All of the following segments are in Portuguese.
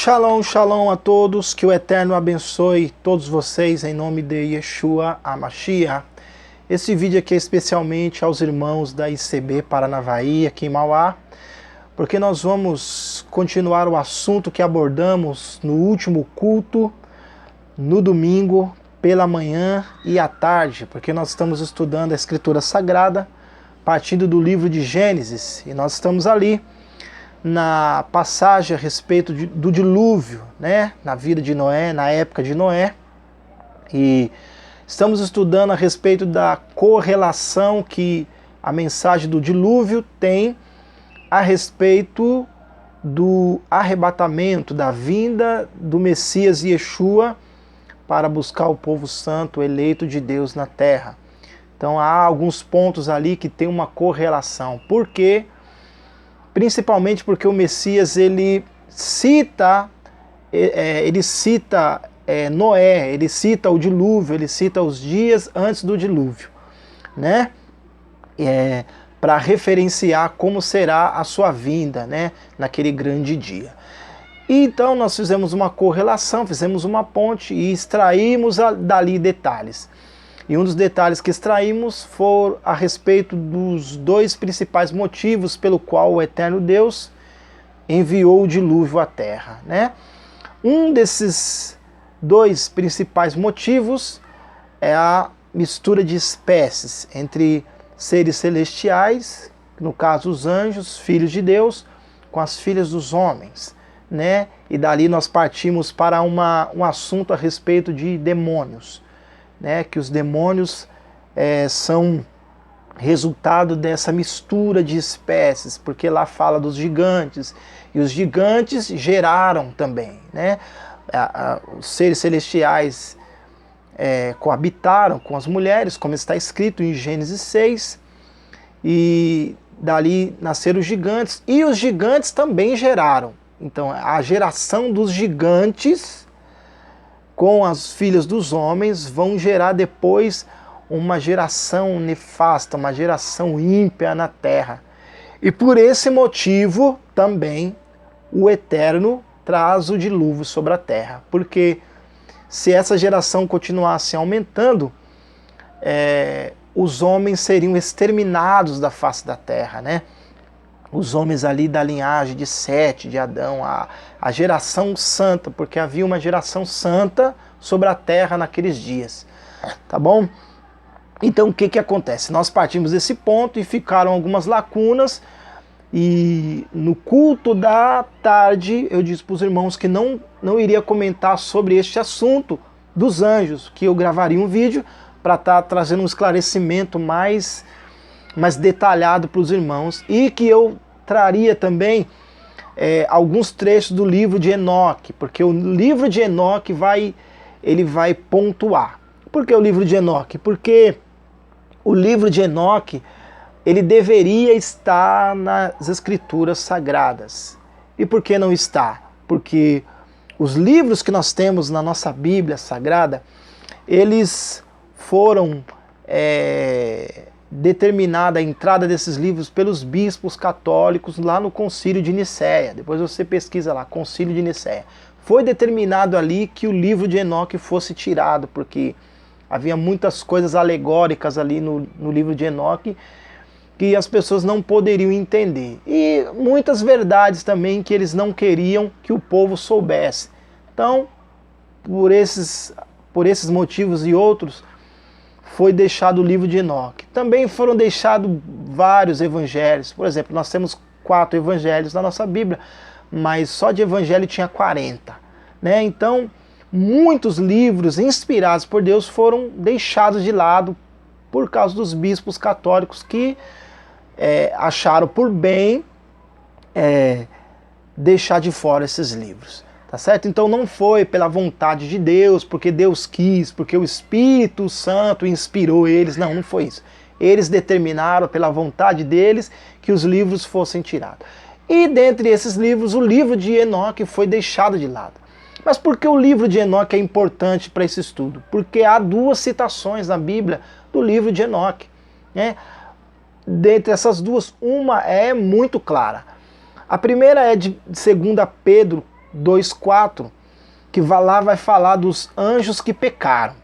Shalom, shalom a todos, que o Eterno abençoe todos vocês em nome de Yeshua HaMashiach. Esse vídeo aqui é especialmente aos irmãos da ICB Paranavaí, aqui em Mauá, porque nós vamos continuar o assunto que abordamos no último culto, no domingo, pela manhã e à tarde, porque nós estamos estudando a Escritura Sagrada, partindo do livro de Gênesis, e nós estamos ali na passagem a respeito do dilúvio, né, na vida de Noé, na época de Noé, e estamos estudando a respeito da correlação que a mensagem do dilúvio tem a respeito do arrebatamento, da vinda do Messias Yeshua para buscar o povo santo eleito de Deus na terra. Então há alguns pontos ali que tem uma correlação. Por quê? Principalmente porque o Messias ele cita Noé, ele cita o dilúvio, ele cita os dias antes do dilúvio, né? Para referenciar como será a sua vinda, né? Naquele grande dia. E então nós fizemos uma correlação, fizemos uma ponte e extraímos dali detalhes. E um dos detalhes que extraímos foi a respeito dos dois principais motivos pelo qual o Eterno Deus enviou o dilúvio à terra, né? Um desses dois principais motivos é a mistura de espécies entre seres celestiais, no caso os anjos, filhos de Deus, com as filhas dos homens, né? E dali nós partimos para um assunto a respeito de demônios, né, que os demônios são resultado dessa mistura de espécies, porque lá fala dos gigantes, e os gigantes geraram também, né, os seres celestiais coabitaram com as mulheres, como está escrito em Gênesis 6, e dali nasceram os gigantes, e os gigantes também geraram. Então a geração dos gigantes com as filhas dos homens vão gerar depois uma geração nefasta, uma geração ímpia na terra. E por esse motivo também o Eterno traz o dilúvio sobre a terra. Porque se essa geração continuasse aumentando, os homens seriam exterminados da face da terra, né? Os homens ali da linhagem de Sete, de Adão, a geração santa, porque havia uma geração santa sobre a terra naqueles dias, tá bom? Então o que acontece? Nós partimos desse ponto e ficaram algumas lacunas, e no culto da tarde eu disse para os irmãos que não iria comentar sobre este assunto dos anjos, que eu gravaria um vídeo para estar trazendo um esclarecimento mais detalhado para os irmãos, e que eu traria também alguns trechos do livro de Enoque, porque o livro de Enoque vai pontuar. Por que o livro de Enoque? Porque o livro de Enoque ele deveria estar nas escrituras sagradas. E por que não está? Porque os livros que nós temos na nossa Bíblia Sagrada, eles foram determinada a entrada desses livros pelos bispos católicos lá no Concílio de Nicéia. Depois você pesquisa lá, Concílio de Nicéia. Foi determinado ali que o livro de Enoque fosse tirado, porque havia muitas coisas alegóricas ali no livro de Enoque que as pessoas não poderiam entender. E muitas verdades também que eles não queriam que o povo soubesse. Então, por esses motivos e outros, foi deixado o livro de Enoque. Também foram deixados vários evangelhos. Por exemplo, nós temos 4 evangelhos na nossa Bíblia, mas só de evangelho tinha 40. Né? Então, muitos livros inspirados por Deus foram deixados de lado por causa dos bispos católicos que acharam por bem deixar de fora esses livros. Tá certo? Então não foi pela vontade de Deus, porque Deus quis, porque o Espírito Santo inspirou eles. Não foi isso. Eles determinaram pela vontade deles que os livros fossem tirados. E dentre esses livros, o livro de Enoque foi deixado de lado. Mas por que o livro de Enoque é importante para esse estudo? Porque há 2 citações na Bíblia do livro de Enoque, né? Dentre essas duas, uma é muito clara. A primeira é de 2 Pedro 2:4, que lá vai falar dos anjos que pecaram.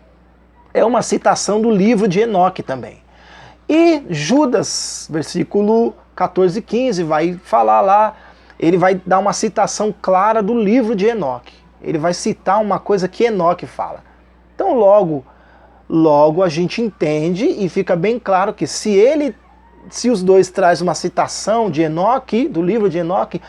É uma citação do livro de Enoque também. E Judas, versículo 14 e 15, vai falar lá, ele vai dar uma citação clara do livro de Enoque. Ele vai citar uma coisa que Enoque fala. Então logo a gente entende e fica bem claro que se os dois trazem uma citação de Enoque, do livro de Enoque,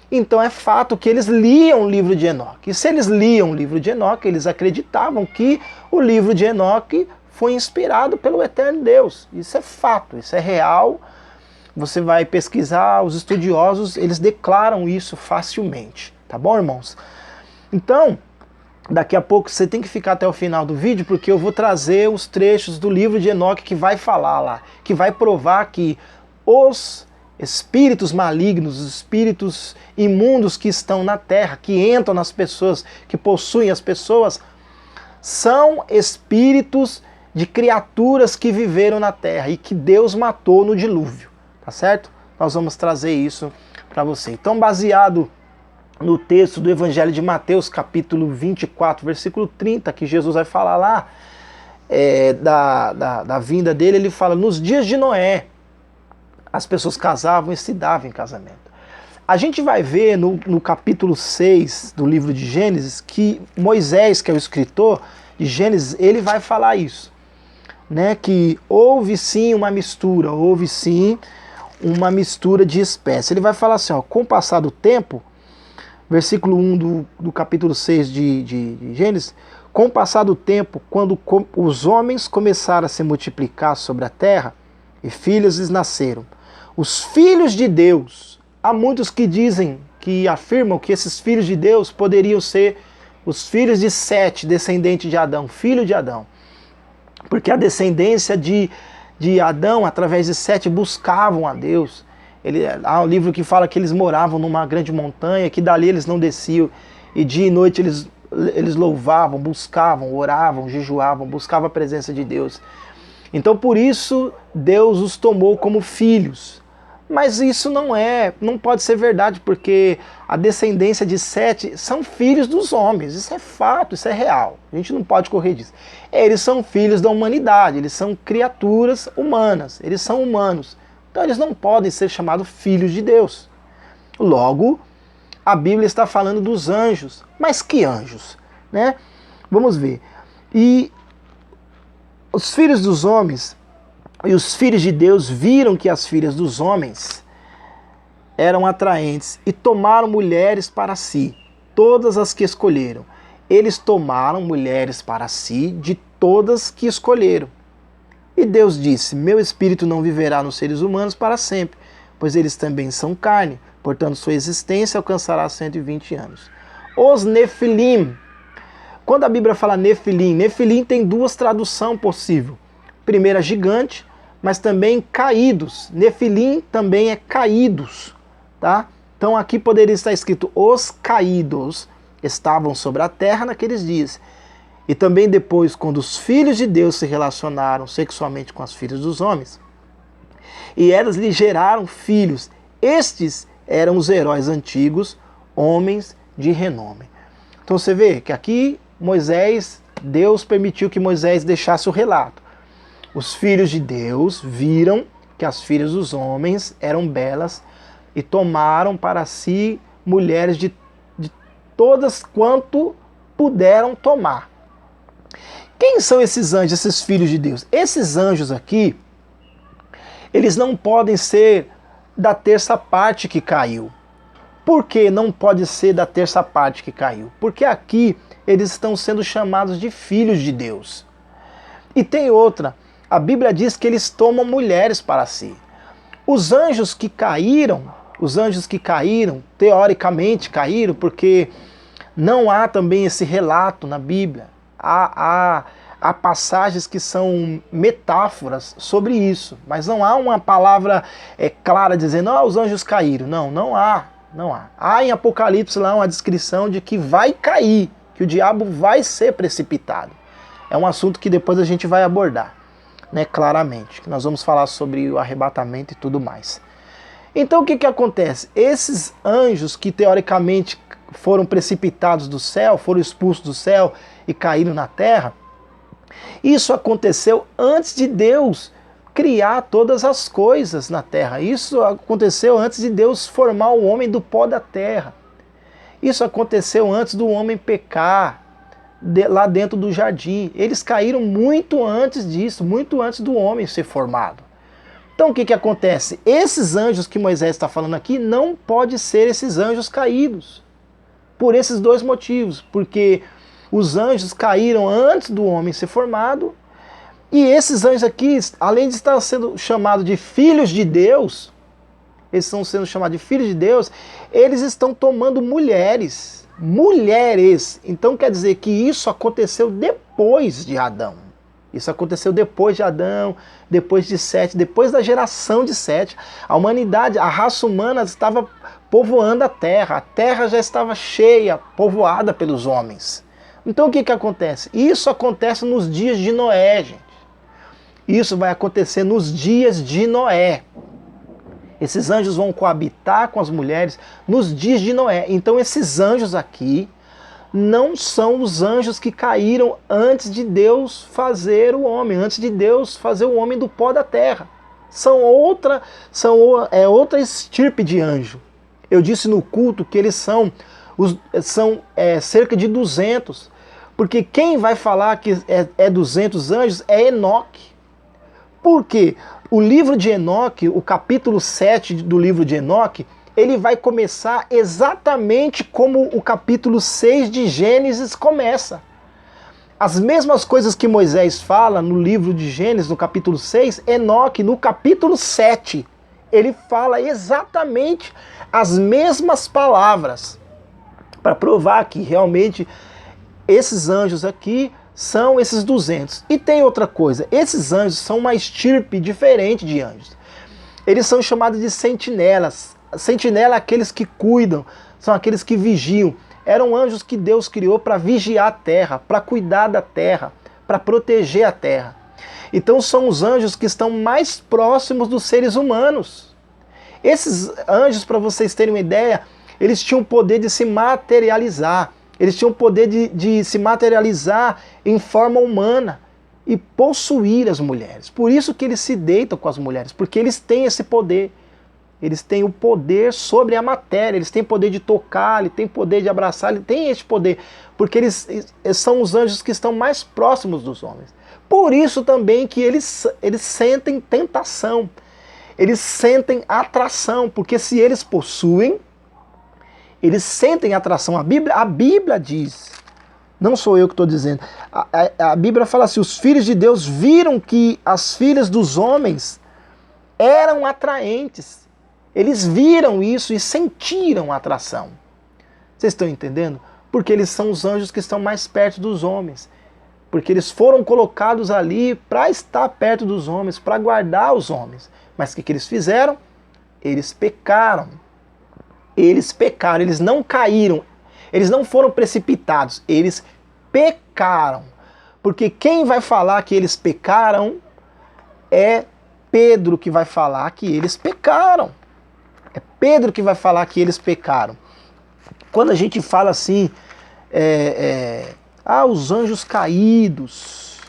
então é fato que eles liam o livro de Enoque. E se eles liam o livro de Enoque, eles acreditavam que o livro de Enoque foi inspirado pelo eterno Deus. Isso é fato, isso é real. Você vai pesquisar, os estudiosos, eles declaram isso facilmente. Tá bom, irmãos? Então, daqui a pouco você tem que ficar até o final do vídeo, porque eu vou trazer os trechos do livro de Enoque que vai falar lá, que vai provar que os espíritos malignos, os espíritos imundos que estão na terra, que entram nas pessoas, que possuem as pessoas, são espíritos de criaturas que viveram na terra e que Deus matou no dilúvio, tá certo? Nós vamos trazer isso para você. Então, baseado no texto do Evangelho de Mateus, capítulo 24, versículo 30, que Jesus vai falar lá da vinda dele, ele fala, nos dias de Noé, as pessoas casavam e se davam em casamento. A gente vai ver no capítulo 6 do livro de Gênesis, que Moisés, que é o escritor de Gênesis, ele vai falar isso, né, que houve sim uma mistura, de espécies. Ele vai falar assim, ó, com o passar do tempo, versículo 1 do capítulo 6 de Gênesis, com o passar do tempo, quando os homens começaram a se multiplicar sobre a terra, e filhos lhes nasceram, os filhos de Deus, há muitos que afirmam que esses filhos de Deus poderiam ser os filhos de Sete, descendente de Adão, filho de Adão, porque a descendência de Adão, através de Sete, buscavam a Deus. Há um livro que fala que eles moravam numa grande montanha, que dali eles não desciam, e dia e noite eles louvavam, buscavam, oravam, jejuavam, buscavam a presença de Deus. Então por isso Deus os tomou como filhos. Mas isso não pode ser verdade, porque a descendência de Sete são filhos dos homens. Isso é fato, isso é real. A gente não pode correr disso. Eles são filhos da humanidade, eles são criaturas humanas, eles são humanos. Então eles não podem ser chamados filhos de Deus. Logo, a Bíblia está falando dos anjos. Mas que anjos? Né? Vamos ver. E os filhos dos homens e os filhos de Deus viram que as filhas dos homens eram atraentes e tomaram mulheres para si, todas as que escolheram. Eles tomaram mulheres para si de todas que escolheram. E Deus disse, meu espírito não viverá nos seres humanos para sempre, pois eles também são carne, portanto sua existência alcançará 120 anos. Os Nefilim. Quando a Bíblia fala Nefilim, Nefilim tem duas traduções possíveis. Primeira, gigante, mas também caídos. Nefilim também é caídos, tá? Então aqui poderia estar escrito, os caídos estavam sobre a terra naqueles dias. E também depois, quando os filhos de Deus se relacionaram sexualmente com as filhas dos homens, e elas lhe geraram filhos, estes eram os antigos, homens de renome. Então você vê que aqui Deus permitiu que Moisés deixasse o relato. Os filhos de Deus viram que as filhas dos homens eram belas e tomaram para si mulheres de todas quanto puderam tomar. Quem são esses anjos, esses filhos de Deus? Esses anjos aqui, eles não podem ser da terça parte que caiu. Por que não pode ser da terça parte que caiu? Porque aqui eles estão sendo chamados de filhos de Deus. E tem outra, a Bíblia diz que eles tomam mulheres para si. Os anjos que caíram, teoricamente caíram, porque não há também esse relato na Bíblia. Há passagens que são metáforas sobre isso, mas não há uma palavra clara dizendo, os anjos caíram. Não há. Há em Apocalipse lá uma descrição de que vai cair, que o diabo vai ser precipitado. É um assunto que depois a gente vai abordar, né, claramente, que nós vamos falar sobre o arrebatamento e tudo mais. Então o que acontece? Esses anjos que teoricamente foram precipitados do céu, foram expulsos do céu e caíram na terra, isso aconteceu antes de Deus criar todas as coisas na terra. Isso aconteceu antes de Deus formar o homem do pó da terra. Isso aconteceu antes do homem pecar lá dentro do jardim. Eles caíram muito antes disso, muito antes do homem ser formado. Então o que acontece? Esses anjos que Moisés está falando aqui não pode ser esses anjos caídos. Por esses dois motivos. Porque os anjos caíram antes do homem ser formado. E esses anjos aqui, além de estar sendo chamados de filhos de Deus, eles estão sendo chamados de filhos de Deus, eles estão tomando mulheres. Mulheres. Então quer dizer que isso aconteceu depois de Adão. Isso aconteceu depois de Adão, depois de Sete, depois da geração de Sete. A humanidade, a raça humana estava povoando a terra já estava cheia, povoada pelos homens. Então o que acontece? Isso acontece nos dias de Noé, gente. Isso vai acontecer nos dias de Noé. Esses anjos vão coabitar com as mulheres nos dias de Noé. Então esses anjos aqui não são os anjos que caíram antes de Deus fazer o homem, antes de Deus fazer o homem do pó da terra. São outra estirpe de anjo. Eu disse no culto que eles são cerca de 200, porque quem vai falar que é 200 anjos é Enoque. Por quê? O livro de Enoque, o capítulo 7 do livro de Enoque, ele vai começar exatamente como o capítulo 6 de Gênesis começa. As mesmas coisas que Moisés fala no livro de Gênesis, no capítulo 6, Enoque, no capítulo 7, ele fala exatamente as mesmas palavras, para provar que realmente esses anjos aqui são esses 200. E tem outra coisa, esses anjos são uma estirpe diferente de anjos. Eles são chamados de sentinelas. Sentinela é aqueles que cuidam, são aqueles que vigiam. Eram anjos que Deus criou para vigiar a terra, para cuidar da terra, para proteger a terra. Então são os anjos que estão mais próximos dos seres humanos. Esses anjos, para vocês terem uma ideia, eles tinham o poder de se materializar. Eles tinham o poder de se materializar em forma humana e possuir as mulheres. Por isso que eles se deitam com as mulheres, porque eles têm esse poder. Eles têm o poder sobre a matéria, eles têm poder de tocar, eles têm poder de abraçar, eles têm esse poder, porque eles são os anjos que estão mais próximos dos homens. Por isso também que eles sentem tentação, eles sentem atração, porque se eles possuem, eles sentem atração. A Bíblia diz, não sou eu que estou dizendo, a Bíblia fala assim, os filhos de Deus viram que as filhas dos homens eram atraentes. Eles viram isso e sentiram atração. Vocês estão entendendo? Porque eles são os anjos que estão mais perto dos homens. Porque eles foram colocados ali para estar perto dos homens, para guardar os homens. Mas o que eles fizeram? Eles pecaram. Eles pecaram, eles não caíram, eles não foram precipitados, eles pecaram. Porque quem vai falar que eles pecaram é Pedro que vai falar que eles pecaram. É Pedro que vai falar que eles pecaram. Quando a gente fala assim, os anjos caídos,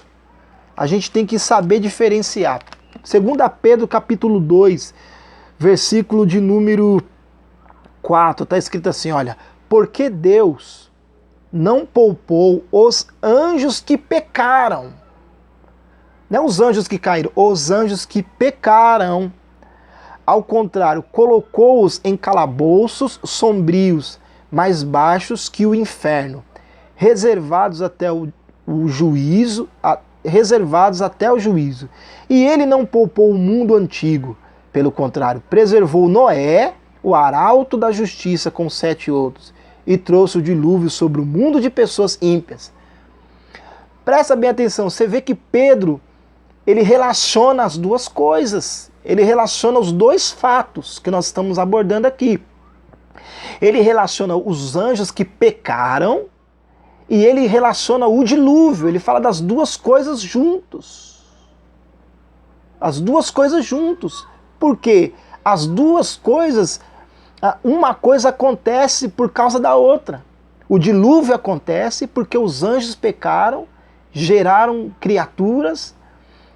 a gente tem que saber diferenciar. 2 Pedro capítulo 2, versículo de número 4, está escrito assim, olha, porque Deus não poupou os anjos que pecaram. Não os anjos que caíram, os anjos que pecaram. Ao contrário, colocou-os em calabouços sombrios, mais baixos que o inferno, reservados até o juízo. E ele não poupou o mundo antigo, pelo contrário, preservou Noé, o arauto da justiça, com 7 outros, e trouxe o dilúvio sobre o mundo de pessoas ímpias. Presta bem atenção, você vê que Pedro, ele relaciona as duas coisas, ele relaciona os dois fatos que nós estamos abordando aqui. Ele relaciona os anjos que pecaram e ele relaciona o dilúvio, ele fala das duas coisas juntos. As duas coisas juntos. Por quê? As duas coisas Uma coisa acontece por causa da outra. O dilúvio acontece porque os anjos pecaram, geraram criaturas,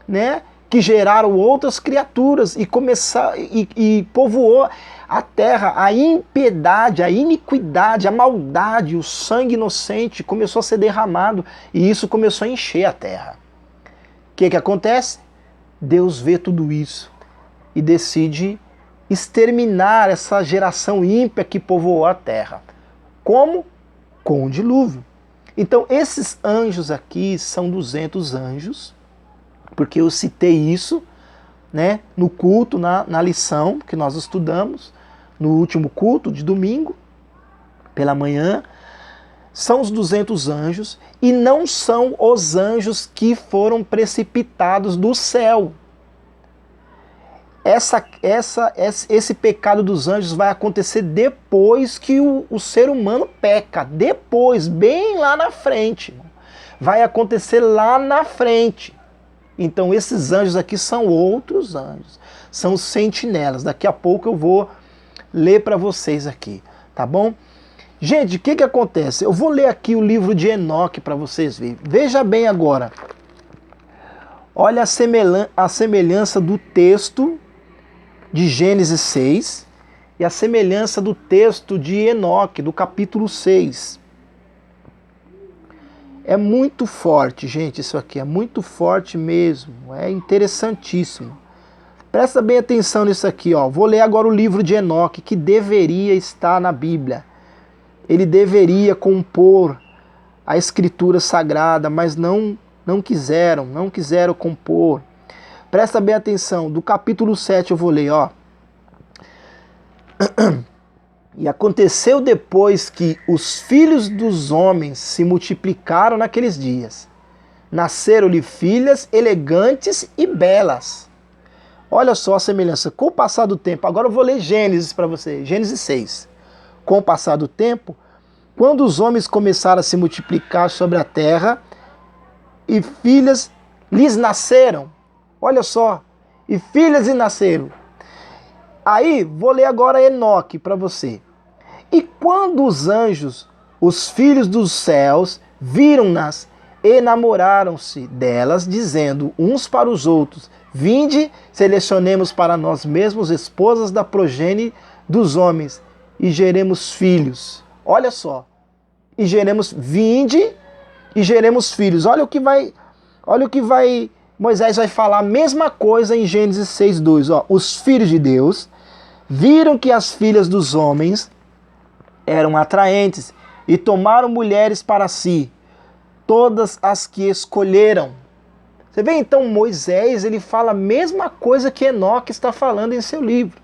né, que geraram outras criaturas e povoou a terra. A impiedade, a iniquidade, a maldade, o sangue inocente começou a ser derramado e isso começou a encher a terra. O que acontece? Deus vê tudo isso e decide exterminar essa geração ímpia que povoou a terra. Como? Com o dilúvio. Então esses anjos aqui são 200 anjos, porque eu citei isso, né, no culto, na lição que nós estudamos, no último culto de domingo, pela manhã. São os 200 anjos e não são os anjos que foram precipitados do céu. Esse pecado dos anjos vai acontecer depois que o ser humano peca. Depois, bem lá na frente. Vai acontecer lá na frente. Então esses anjos aqui são outros anjos. São os sentinelas. Daqui a pouco eu vou ler para vocês aqui. Tá bom? Gente, o que acontece? Eu vou ler aqui o livro de Enoque para vocês verem. Veja bem agora. Olha a semelhança do texto de Gênesis 6 e a semelhança do texto de Enoque, do capítulo 6. É muito forte, gente, isso aqui. É muito forte mesmo. É interessantíssimo. Presta bem atenção nisso aqui, ó. Vou ler agora o livro de Enoque, que deveria estar na Bíblia. Ele deveria compor a escritura sagrada, mas não quiseram compor. Presta bem atenção, do capítulo 7 eu vou ler, ó. E aconteceu depois que os filhos dos homens se multiplicaram naqueles dias. Nasceram-lhe filhas elegantes e belas. Olha só a semelhança. Com o passar do tempo, agora eu vou ler Gênesis para você, Gênesis 6. Com o passar do tempo, quando os homens começaram a se multiplicar sobre a terra, e filhas lhes nasceram. Olha só, e filhas lhes nasceram. Aí, vou ler agora Enoque para você. E quando os anjos, os filhos dos céus, viram-nas, enamoraram-se delas, dizendo uns para os outros: vinde, selecionemos para nós mesmos esposas da progenie dos homens, e geremos filhos. Olha só, vinde e geremos filhos. Olha o que Moisés vai falar a mesma coisa em Gênesis 6:2. Ó, os filhos de Deus viram que as filhas dos homens eram atraentes e tomaram mulheres para si, todas as que escolheram. Você vê então, Moisés, ele fala a mesma coisa que Enoque está falando em seu livro.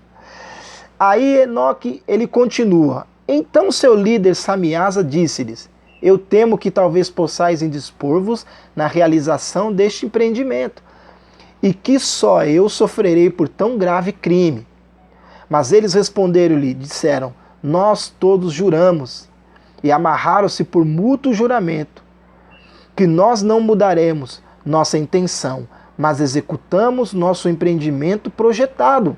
Aí Enoque, ele continua. Então seu líder Samiasa disse-lhes: eu temo que talvez possais indispor-vos na realização deste empreendimento, e que só eu sofrerei por tão grave crime. Mas eles responderam-lhe, disseram: nós todos juramos, e amarraram-se por mútuo juramento, que nós não mudaremos nossa intenção, mas executamos nosso empreendimento projetado.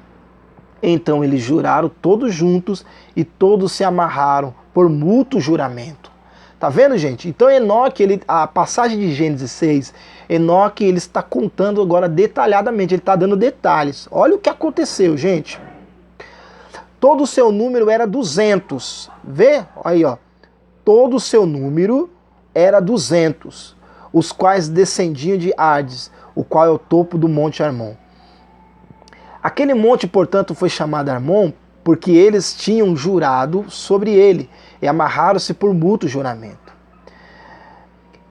Então eles juraram todos juntos e todos se amarraram por mútuo juramento. Tá vendo, gente? Então Enoque, a passagem de Gênesis 6, Enoque, ele está contando agora detalhadamente, ele está dando detalhes. Olha o que aconteceu, gente. Todo o seu número era 200. Vê? Aí, ó. Todo o seu número era 200, os quais descendiam de Hades, o qual é o topo do Monte Hermon. Aquele monte, portanto, foi chamado Hermon porque eles tinham jurado sobre ele e amarraram-se por mútuo juramento.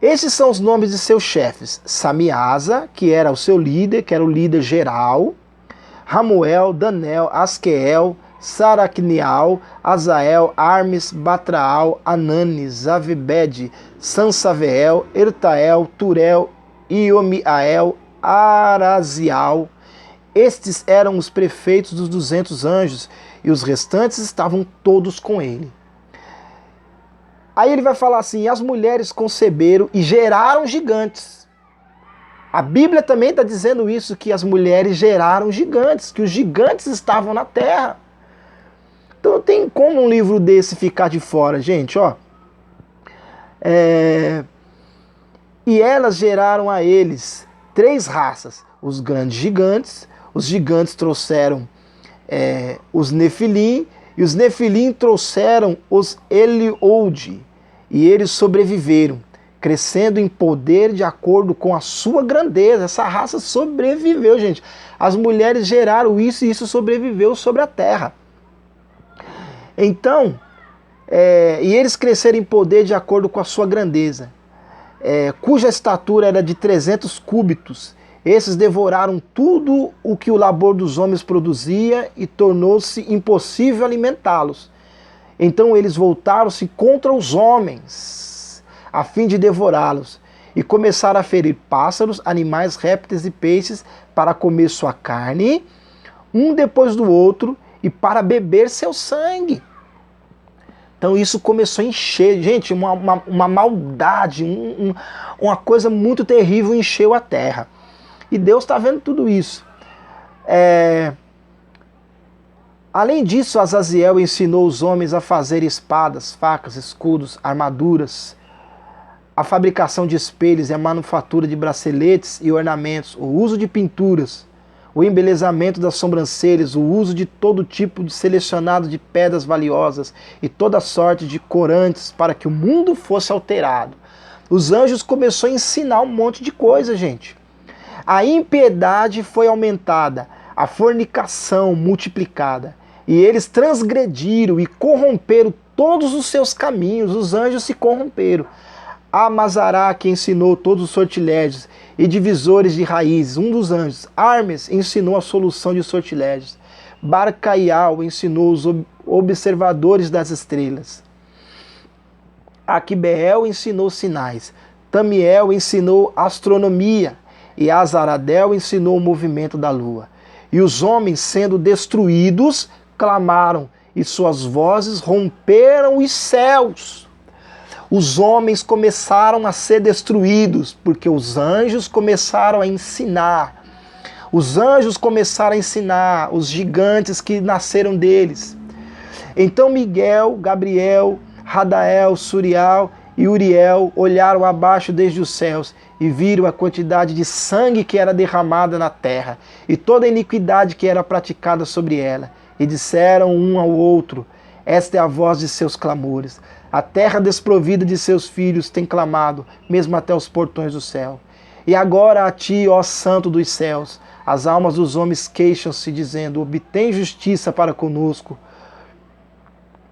Esses são os nomes de seus chefes: Samiasa, que era o seu líder, que era o líder geral, Ramuel, Danel, Asqueel, Saracnial, Azael, Armes, Batraal, Ananes, Zavebede, Sansaveel, Ertael, Turel, Iomiael, Arazial. Estes eram os prefeitos dos 200 anjos, e os restantes estavam todos com ele. Aí ele vai falar assim: as mulheres conceberam e geraram gigantes. A Bíblia também está dizendo isso, que as mulheres geraram gigantes, que os gigantes estavam na terra. Então não tem como um livro desse ficar de fora, gente, ó. E elas geraram a eles 3 raças, os grandes gigantes. Os gigantes trouxeram os Nefilim, e os Nefilim trouxeram os Eliúde, e eles sobreviveram, crescendo em poder de acordo com a sua grandeza. Essa raça sobreviveu, gente. As mulheres geraram isso e isso sobreviveu sobre a terra. Então, e eles cresceram em poder de acordo com a sua grandeza, cuja estatura era de 300 cúbitos. Esses devoraram tudo o que o labor dos homens produzia e tornou-se impossível alimentá-los. Então eles voltaram-se contra os homens, a fim de devorá-los, e começaram a ferir pássaros, animais, répteis e peixes para comer sua carne, um depois do outro, e para beber seu sangue. Então isso começou a encher, gente, uma maldade, uma coisa muito terrível encheu a terra. E Deus está vendo tudo isso. Além disso, Azaziel ensinou os homens a fazer espadas, facas, escudos, armaduras, a fabricação de espelhos e a manufatura de braceletes e ornamentos, o uso de pinturas, o embelezamento das sobrancelhas, o uso de todo tipo de selecionado de pedras valiosas e toda sorte de corantes para que o mundo fosse alterado. Os anjos começaram a ensinar um monte de coisa, gente. A impiedade foi aumentada, a fornicação multiplicada, e eles transgrediram e corromperam todos os seus caminhos. Os anjos se corromperam. Amazará, que ensinou todos os sortilégios e divisores de raízes, um dos anjos. Hermes ensinou a solução de sortilégios. Barcaial ensinou os observadores das estrelas. Aquibeel ensinou sinais. Tamiel ensinou astronomia. E Azaradel ensinou o movimento da lua. E os homens, sendo destruídos, clamaram, e suas vozes romperam os céus. Os homens começaram a ser destruídos, porque os anjos começaram a ensinar. Os anjos começaram a ensinar os gigantes que nasceram deles. Então Miguel, Gabriel, Radael, Suriel e Uriel olharam abaixo desde os céus e viram a quantidade de sangue que era derramada na terra e toda a iniquidade que era praticada sobre ela. E disseram um ao outro: esta é a voz de seus clamores. A terra desprovida de seus filhos tem clamado, mesmo até os portões do céu. E agora a ti, ó Santo dos céus, as almas dos homens queixam-se, dizendo: obtém justiça para conosco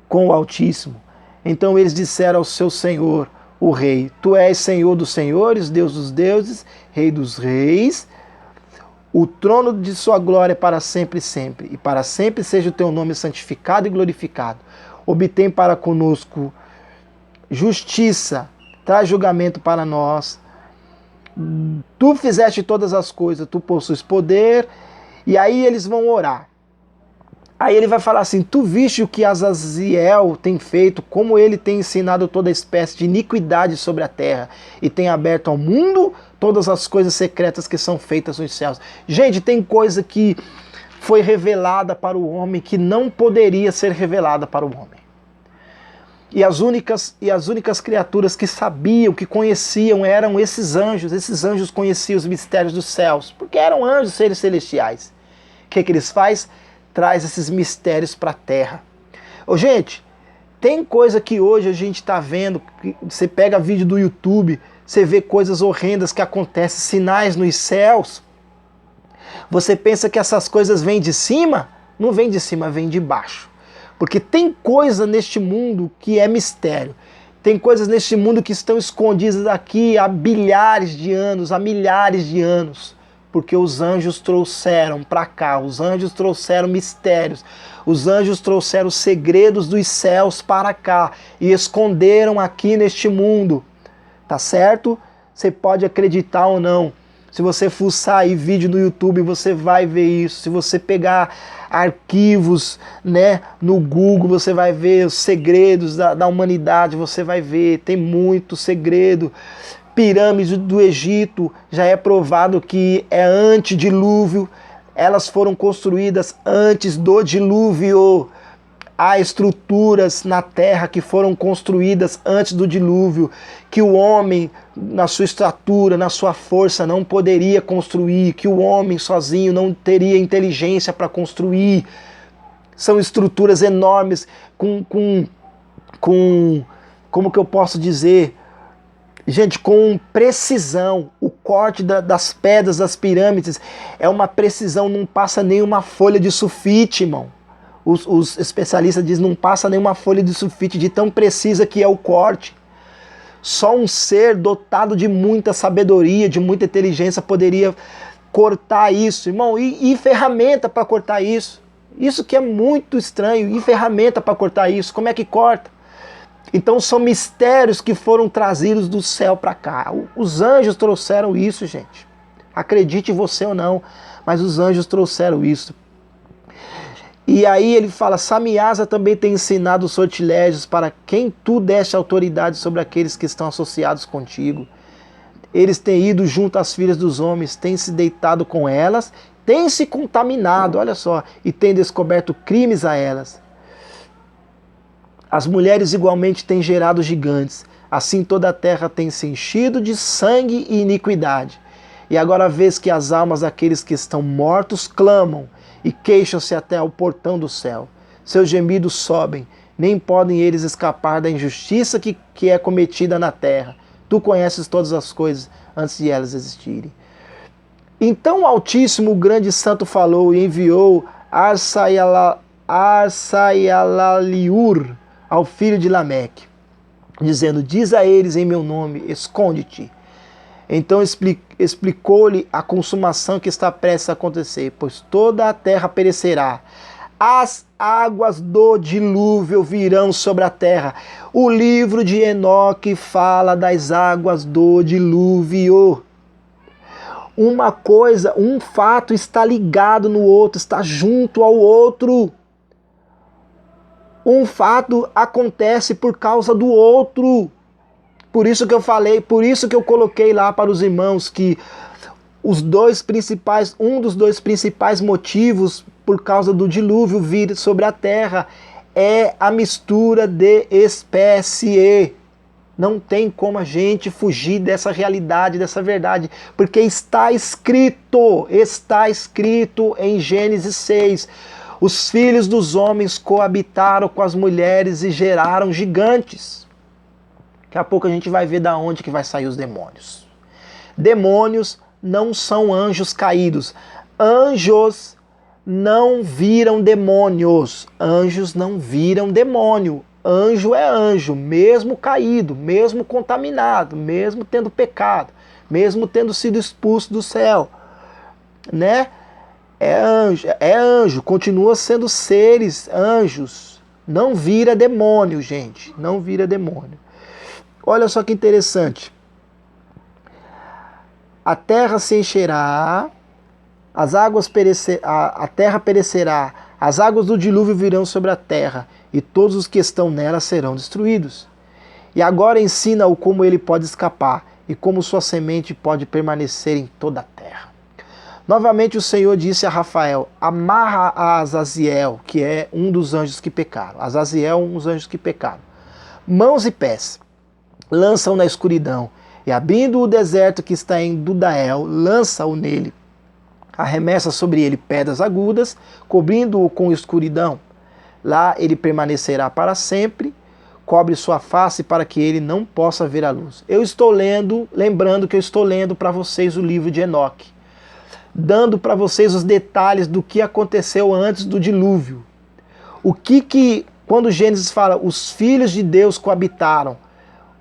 com o Altíssimo. Então eles disseram ao seu Senhor, o Rei: tu és Senhor dos senhores, Deus dos deuses, Rei dos reis. O trono de sua glória é para sempre e sempre, e para sempre seja o teu nome santificado e glorificado. Obtém para conosco justiça, traz julgamento para nós. Tu fizeste todas as coisas, tu possuis poder. E aí eles vão orar. Aí ele vai falar assim: tu viste o que Azaziel tem feito, como ele tem ensinado toda espécie de iniquidade sobre a terra, e tem aberto ao mundo todas as coisas secretas que são feitas nos céus. Gente, tem coisa que foi revelada para o homem que não poderia ser revelada para o homem. E as únicas criaturas que sabiam, que conheciam, eram esses anjos. Esses anjos conheciam os mistérios dos céus, porque eram anjos, seres celestiais. O que eles fazem? Traz esses mistérios para a terra. Gente, tem coisa que hoje a gente está vendo, você pega vídeo do YouTube, você vê coisas horrendas que acontecem, sinais nos céus. Você pensa que essas coisas vêm de cima? Não vem de cima, vem de baixo. Porque tem coisa neste mundo que é mistério. Tem coisas neste mundo que estão escondidas aqui há bilhares de anos, há milhares de anos. Porque os anjos trouxeram para cá, os anjos trouxeram mistérios, os anjos trouxeram segredos dos céus para cá e esconderam aqui neste mundo, tá certo? Você pode acreditar ou não. Se você fuçar aí vídeo no YouTube, você vai ver isso. Se você pegar arquivos, né, no Google, você vai ver os segredos da humanidade, você vai ver, tem muito segredo. Pirâmides do Egito, já é provado que é antedilúvio, elas foram construídas antes do dilúvio. há estruturas na terra que foram construídas antes do dilúvio, que o homem, na sua estatura, na sua força, não poderia construir, que o homem sozinho não teria inteligência para construir. São estruturas enormes, como que eu posso dizer? Gente, com precisão. O corte das pedras, das pirâmides, é uma precisão, não passa nenhuma folha de sulfite, irmão. Os especialistas dizem que não passa nenhuma folha de sulfite, de tão precisa que é o corte. Só um ser dotado de muita sabedoria, de muita inteligência poderia cortar isso, irmão. E ferramenta para cortar isso. Isso que é muito estranho. E ferramenta para cortar isso. Como é que corta? Então são mistérios que foram trazidos do céu para cá. Os anjos trouxeram isso, gente. Acredite você ou não, mas os anjos trouxeram isso. E aí ele fala, Samiasa também tem ensinado sortilégios para quem tu deste autoridade sobre aqueles que estão associados contigo. Eles têm ido junto às filhas dos homens, têm se deitado com elas, têm se contaminado, olha só, e têm descoberto crimes a elas. As mulheres igualmente têm gerado gigantes, assim toda a terra tem se enchido de sangue e iniquidade. E agora vês que as almas daqueles que estão mortos clamam, e queixam-se até ao portão do céu. Seus gemidos sobem, nem podem eles escapar da injustiça que é cometida na terra. Tu conheces todas as coisas antes de elas existirem. Então o Altíssimo, o grande santo, falou e enviou Arsaialaliur ao filho de Lameque, dizendo, diz a eles em meu nome, esconde-te. Então explicou-lhe a consumação que está prestes a acontecer, pois toda a terra perecerá. As águas do dilúvio virão sobre a terra. O livro de Enoque fala das águas do dilúvio. Uma coisa, um fato está ligado no outro, está junto ao outro. Um fato acontece por causa do outro. Por isso que eu falei, por isso que eu coloquei lá para os irmãos que um dos dois principais motivos por causa do dilúvio vir sobre a terra é a mistura de espécie. Não tem como a gente fugir dessa realidade, dessa verdade, porque está escrito em Gênesis 6. Os filhos dos homens coabitaram com as mulheres e geraram gigantes. Daqui a pouco a gente vai ver da onde que vai sair os demônios. Demônios não são anjos caídos. Anjos não viram demônios. Anjos não viram demônio. Anjo é anjo, mesmo caído, mesmo contaminado, mesmo tendo pecado, mesmo tendo sido expulso do céu, né? É anjo, continua sendo seres, anjos. Não vira demônio, gente, não vira demônio. Olha só que interessante. A terra se encherá, a terra perecerá, as águas do dilúvio virão sobre a terra, e todos os que estão nela serão destruídos. E agora ensina-o como ele pode escapar, e como sua semente pode permanecer em toda a terra. Novamente o Senhor disse a Rafael, amarra a Azaziel, que é um dos anjos que pecaram. Azaziel, um dos anjos que pecaram. Mãos e pés. Lança-o na escuridão, e abrindo o deserto que está em Dudael, lança-o nele. Arremessa sobre ele pedras agudas, cobrindo-o com escuridão. Lá ele permanecerá para sempre, cobre sua face para que ele não possa ver a luz. Eu estou lendo, lembrando que eu estou lendo para vocês o livro de Enoque, dando para vocês os detalhes do que aconteceu antes do dilúvio. Quando Gênesis fala, os filhos de Deus coabitaram,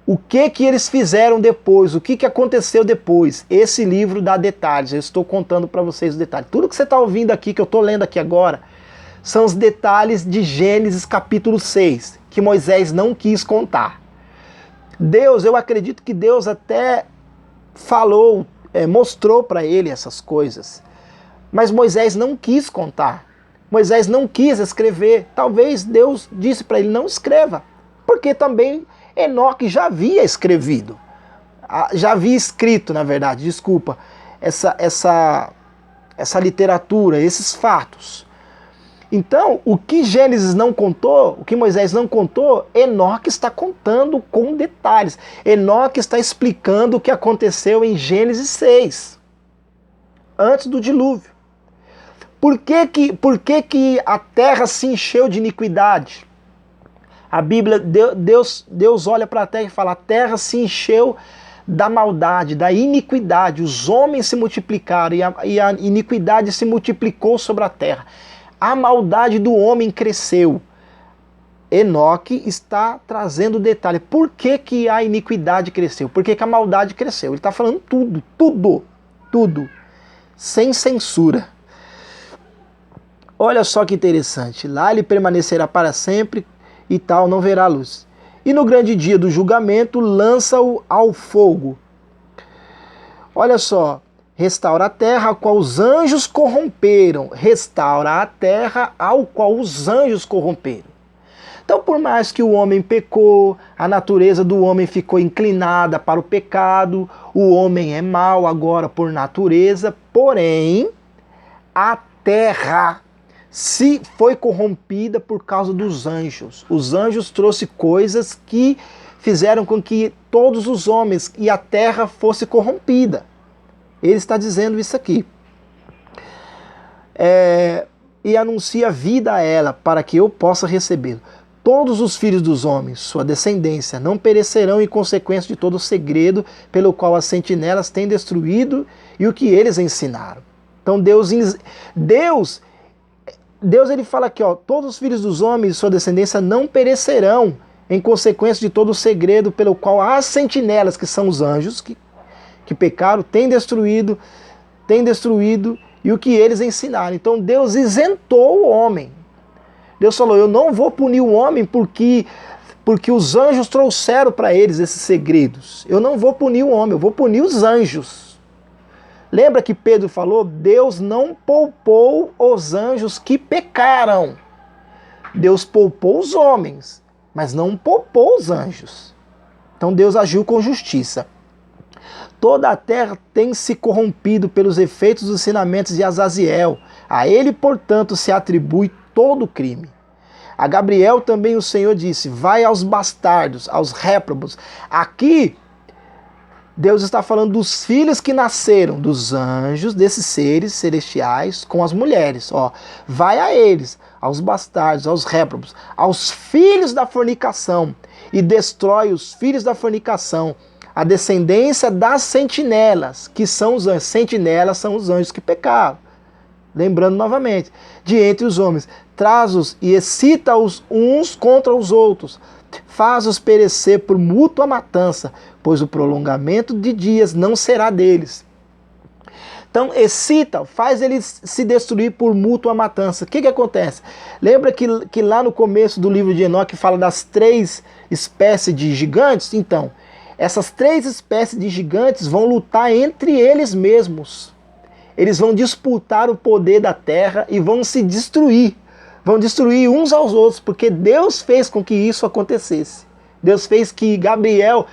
o que eles fizeram depois, o que aconteceu depois. Esse livro dá detalhes, eu estou contando para vocês os detalhes. Tudo que você está ouvindo aqui, que eu estou lendo aqui agora, são os detalhes de Gênesis capítulo 6, que Moisés não quis contar. Eu acredito que Deus até falou, mostrou para ele essas coisas, mas Moisés não quis contar. Moisés não quis escrever. Talvez Deus disse para ele, não escreva, porque também Enoque já havia escrevido, já havia escrito, na verdade, desculpa, essa literatura, esses fatos. Então, o que Gênesis não contou, o que Moisés não contou, Enoque está contando com detalhes. Enoque está explicando o que aconteceu em Gênesis 6, antes do dilúvio. Por que a terra se encheu de iniquidade? A Bíblia, Deus olha para a terra e fala, a terra se encheu da maldade, da iniquidade. Os homens se multiplicaram e a iniquidade se multiplicou sobre a terra. A maldade do homem cresceu. Enoque está trazendo detalhe. Por que a iniquidade cresceu? Por que a maldade cresceu? Ele está falando tudo, sem censura. Olha só que interessante. Lá ele permanecerá para sempre e tal, não verá luz. E no grande dia do julgamento, lança-o ao fogo. Olha só. Restaura a terra, a qual os anjos corromperam. Restaura a terra, ao qual os anjos corromperam. Então, por mais que o homem pecou, a natureza do homem ficou inclinada para o pecado, o homem é mau agora por natureza, porém, a terra se foi corrompida por causa dos anjos. Os anjos trouxeram coisas que fizeram com que todos os homens e a terra fosse corrompida. Ele está dizendo isso aqui. E anuncia vida a ela, para que eu possa recebê-lo. Todos os filhos dos homens, sua descendência, não perecerão em consequência de todo o segredo pelo qual as sentinelas têm destruído e o que eles ensinaram. Então Deus ele fala aqui, ó, todos os filhos dos homens, sua descendência, não perecerão em consequência de todo o segredo pelo qual as sentinelas, que são os anjos, que pecaram, tem destruído, e o que eles ensinaram. Então Deus isentou o homem. Deus falou, eu não vou punir o homem porque os anjos trouxeram para eles esses segredos. Eu não vou punir o homem, eu vou punir os anjos. Lembra que Pedro falou? Deus não poupou os anjos que pecaram. Deus poupou os homens, mas não poupou os anjos. Então Deus agiu com justiça. Toda a terra tem se corrompido pelos efeitos dos ensinamentos de Azaziel. A ele, portanto, se atribui todo o crime. A Gabriel também o Senhor disse, vai aos bastardos, aos réprobos. Aqui, Deus está falando dos filhos que nasceram, dos anjos, desses seres celestiais, com as mulheres. Ó, vai a eles, aos bastardos, aos réprobos, aos filhos da fornicação, e destrói os filhos da fornicação, a descendência das sentinelas, que são os anjos. Sentinelas são os anjos que pecaram. Lembrando novamente, de entre os homens, traz-os e excita-os uns contra os outros, faz-os perecer por mútua matança, pois o prolongamento de dias não será deles. Então, excita, faz eles se destruir por mútua matança. O que acontece? Lembra que lá no começo do livro de Enoque fala das 3 espécies de gigantes? Então, essas 3 espécies de gigantes vão lutar entre eles mesmos. Eles vão disputar o poder da terra e vão se destruir. Vão destruir uns aos outros, porque Deus fez com que isso acontecesse. Deus fez que Gabriel,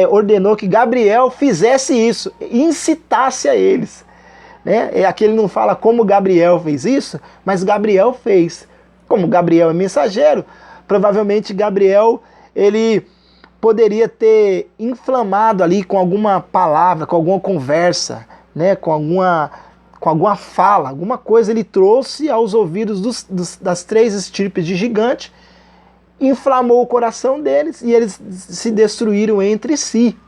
ordenou que Gabriel fizesse isso, incitasse a eles. Né? Aqui ele não fala como Gabriel fez isso, mas Gabriel fez. Como Gabriel é mensageiro, provavelmente Gabriel ele poderia ter inflamado ali com alguma palavra, com alguma conversa, né, com alguma fala, alguma coisa ele trouxe aos ouvidos das 3 estirpes de gigante, inflamou o coração deles e eles se destruíram entre si.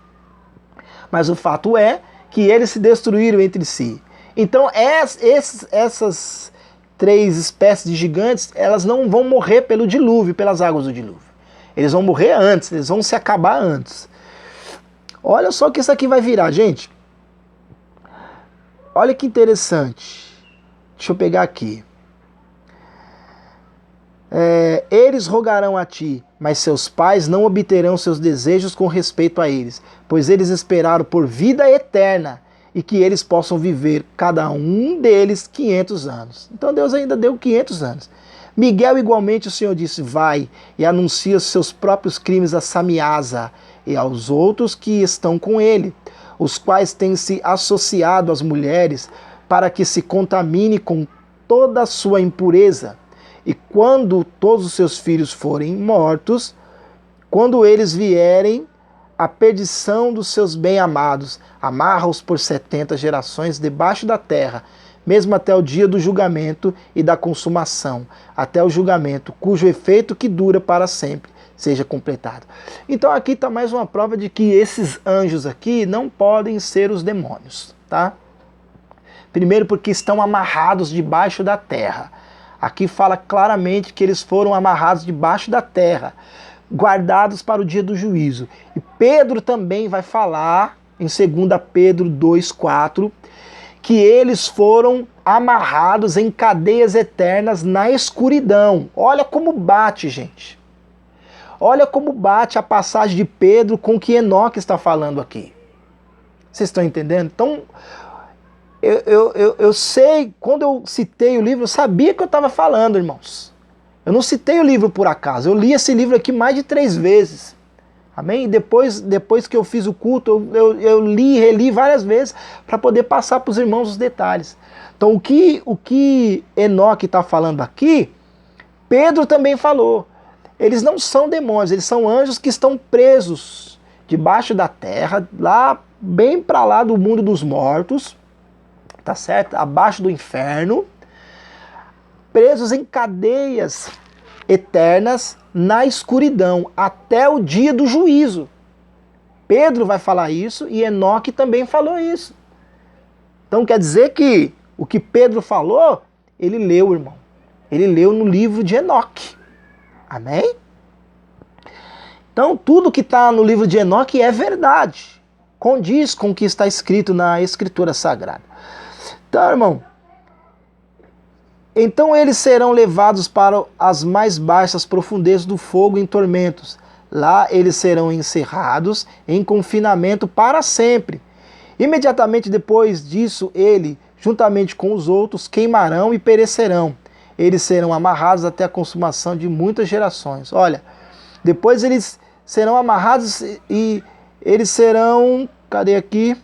Mas o fato é que eles se destruíram entre si. Então essas 3 espécies de gigantes, elas não vão morrer pelo dilúvio, pelas águas do dilúvio. Eles vão morrer antes, eles vão se acabar antes. Olha só o que isso aqui vai virar, gente. Olha que interessante. Deixa eu pegar aqui. Eles rogarão a ti, mas seus pais não obterão seus desejos com respeito a eles, pois eles esperaram por vida eterna e que eles possam viver, cada um deles, 500 anos. Então Deus ainda deu 500 anos. Miguel, igualmente, o Senhor disse, vai e anuncia os seus próprios crimes a Samiasa e aos outros que estão com ele, os quais têm se associado às mulheres para que se contamine com toda a sua impureza. E quando todos os seus filhos forem mortos, quando eles vierem, a perdição dos seus bem-amados, amarra-os por 70 gerações debaixo da terra, mesmo até o dia do julgamento e da consumação, até o julgamento, cujo efeito que dura para sempre seja completado. Então aqui está mais uma prova de que esses anjos aqui não podem ser os demônios, tá? Primeiro porque estão amarrados debaixo da terra. Aqui fala claramente que eles foram amarrados debaixo da terra, guardados para o dia do juízo. E Pedro também vai falar, em 2 Pedro 2,4, que eles foram amarrados em cadeias eternas na escuridão. Olha como bate, gente. Olha como bate a passagem de Pedro com o que Enoque está falando aqui. Vocês estão entendendo? Então, eu sei, quando eu citei o livro, eu sabia que eu estava falando, irmãos. Eu não citei o livro por acaso, eu li esse livro aqui mais de 3 vezes. Amém? E depois que eu fiz o culto, eu li e reli várias vezes para poder passar para os irmãos os detalhes. Então o que Enoque está falando aqui, Pedro também falou. Eles não são demônios, eles são anjos que estão presos debaixo da terra, lá bem para lá do mundo dos mortos, tá certo? Abaixo do inferno, presos em cadeias eternas na escuridão, até o dia do juízo. Pedro vai falar isso e Enoque também falou isso. Então quer dizer que o que Pedro falou, ele leu, irmão. Ele leu no livro de Enoque. Amém? Então tudo que está no livro de Enoque é verdade. Condiz com o que está escrito na Escritura Sagrada. Então, irmão, então eles serão levados para as mais baixas profundezas do fogo em tormentos. Lá eles serão encerrados em confinamento para sempre. Imediatamente depois disso, ele, juntamente com os outros, queimarão e perecerão. Eles serão amarrados até a consumação de muitas gerações. Olha, depois eles serão amarrados e eles serão, cadê aqui?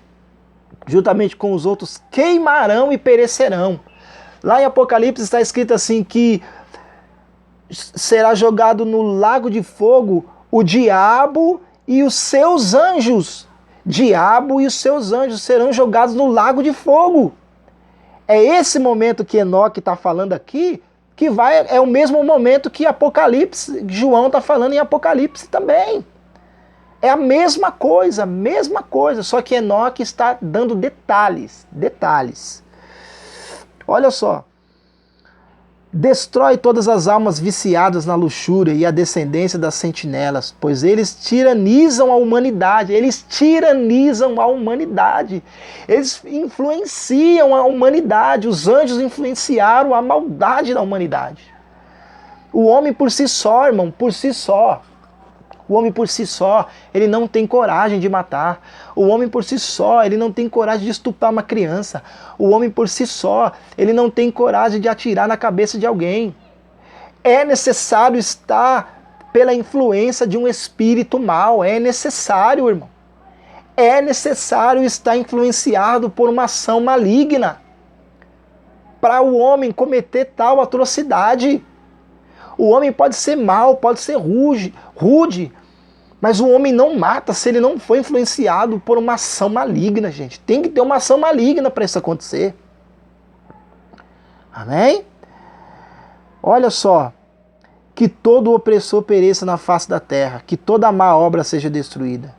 Juntamente com os outros, queimarão e perecerão. Lá em Apocalipse está escrito assim que será jogado no lago de fogo o diabo e os seus anjos. Diabo e os seus anjos serão jogados no lago de fogo. É esse momento que Enoque está falando aqui, que é o mesmo momento que Apocalipse, João está falando em Apocalipse também. É a mesma coisa, só que Enoque está dando detalhes. Olha só. Destrói todas as almas viciadas na luxúria e a descendência das sentinelas, pois eles tiranizam a humanidade. Eles influenciam a humanidade. Os anjos influenciaram a maldade da humanidade. O homem por si só, irmão, o homem por si só, ele não tem coragem de matar. O homem por si só, ele não tem coragem de estuprar uma criança. O homem por si só, ele não tem coragem de atirar na cabeça de alguém. É necessário estar pela influência de um espírito mau. É necessário, irmão. É necessário estar influenciado por uma ação maligna para o homem cometer tal atrocidade. O homem pode ser mau, pode ser rude, mas o homem não mata se ele não for influenciado por uma ação maligna, gente. Tem que ter uma ação maligna para isso acontecer. Amém? Olha só. Que todo opressor pereça na face da terra, que toda má obra seja destruída.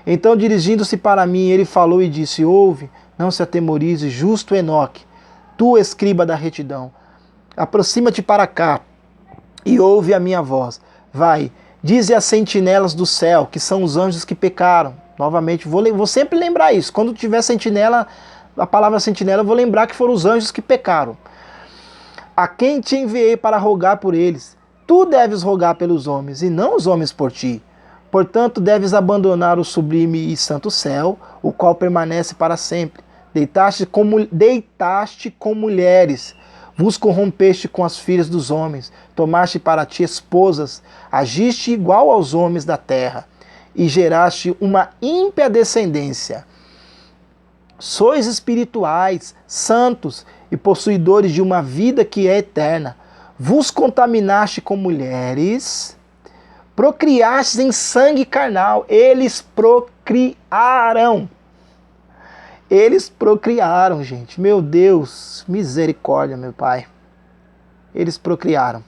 Então, dirigindo-se para mim, ele falou e disse: ouve, não se atemorize, justo Enoque, tu, escriba da retidão. Aproxima-te para cá e ouve a minha voz. Vai, dize às sentinelas do céu, que são os anjos que pecaram. Novamente, vou sempre lembrar isso. Quando tiver sentinela, a palavra sentinela, eu vou lembrar que foram os anjos que pecaram. A quem te enviei para rogar por eles? Tu deves rogar pelos homens, e não os homens por ti. Portanto, deves abandonar o sublime e santo céu, o qual permanece para sempre. Deitaste com mulheres, vos corrompeste com as filhas dos homens, tomaste para ti esposas, agiste igual aos homens da terra, e geraste uma ímpia descendência. Sois espirituais, santos e possuidores de uma vida que é eterna. vos contaminaste com mulheres, procriastes em sangue carnal. Eles procriaram. Eles procriaram, gente. Meu Deus, misericórdia, meu Pai. Eles procriaram.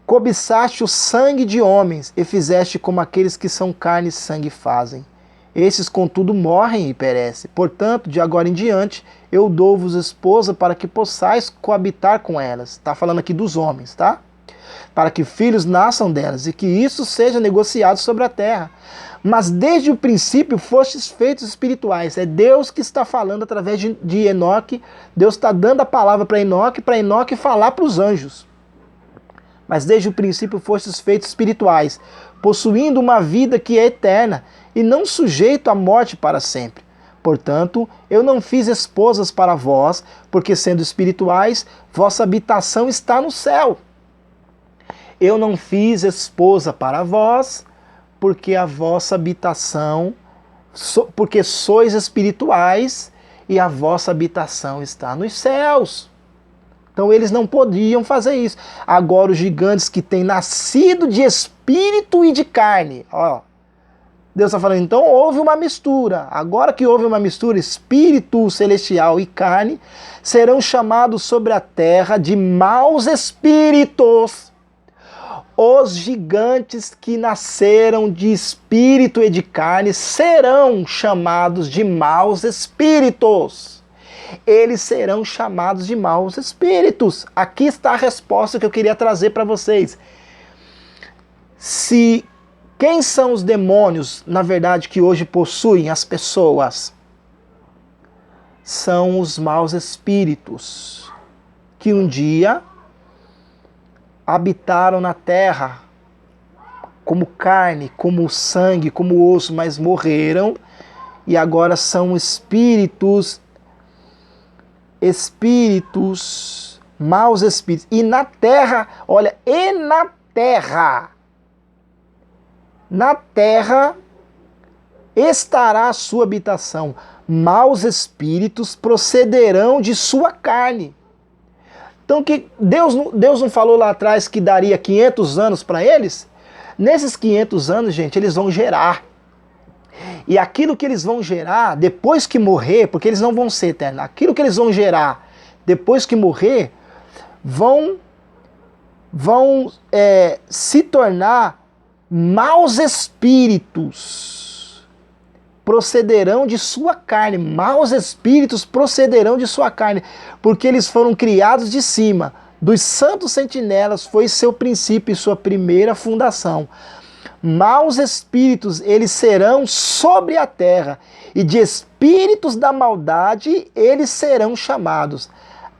Cobiçaste o sangue de homens e fizeste como aqueles que são carne e sangue fazem. Esses, contudo, morrem e perecem. Portanto, de agora em diante, eu dou-vos esposa para que possais coabitar com elas. Está falando aqui dos homens, tá? Para que filhos nasçam delas e que isso seja negociado sobre a terra. Mas desde o princípio fostes feitos espirituais. É Deus que está falando através de Enoque. Deus está dando a palavra para Enoque falar para os anjos. Mas desde o princípio fostes feitos espirituais, possuindo uma vida que é eterna e não sujeito à morte para sempre. Portanto, eu não fiz esposas para vós, porque sendo espirituais, vossa habitação está no céu. Eu não fiz esposa para vós, porque a vossa habitação, porque sois espirituais e a vossa habitação está nos céus. Então eles não podiam fazer isso. Agora os gigantes que têm nascido de espírito e de carne, ó, Deus está falando, então houve uma mistura. Agora que houve uma mistura, espírito celestial e carne, serão chamados sobre a terra de maus espíritos. Os gigantes que nasceram de espírito e de carne serão chamados de maus espíritos. Eles serão chamados de maus espíritos. Aqui está a resposta que eu queria trazer para vocês. Quem são os demônios, na verdade, que hoje possuem as pessoas? São os maus espíritos, que um dia habitaram na terra como carne, como sangue, como osso, mas morreram e agora são espíritos, maus espíritos. E na terra, olha, na terra estará a sua habitação. Maus espíritos procederão de sua carne. Então, que Deus não falou lá atrás que daria 500 anos para eles? Nesses 500 anos, gente, eles vão gerar. E aquilo que eles vão gerar, depois que morrer, porque eles não vão ser eternos, aquilo que eles vão gerar depois que morrer, vão se tornar maus espíritos. Procederão de sua carne. Maus espíritos procederão de sua carne, porque eles foram criados de cima. Dos santos sentinelas foi seu princípio e sua primeira fundação. Maus espíritos, eles serão sobre a terra, e de espíritos da maldade eles serão chamados.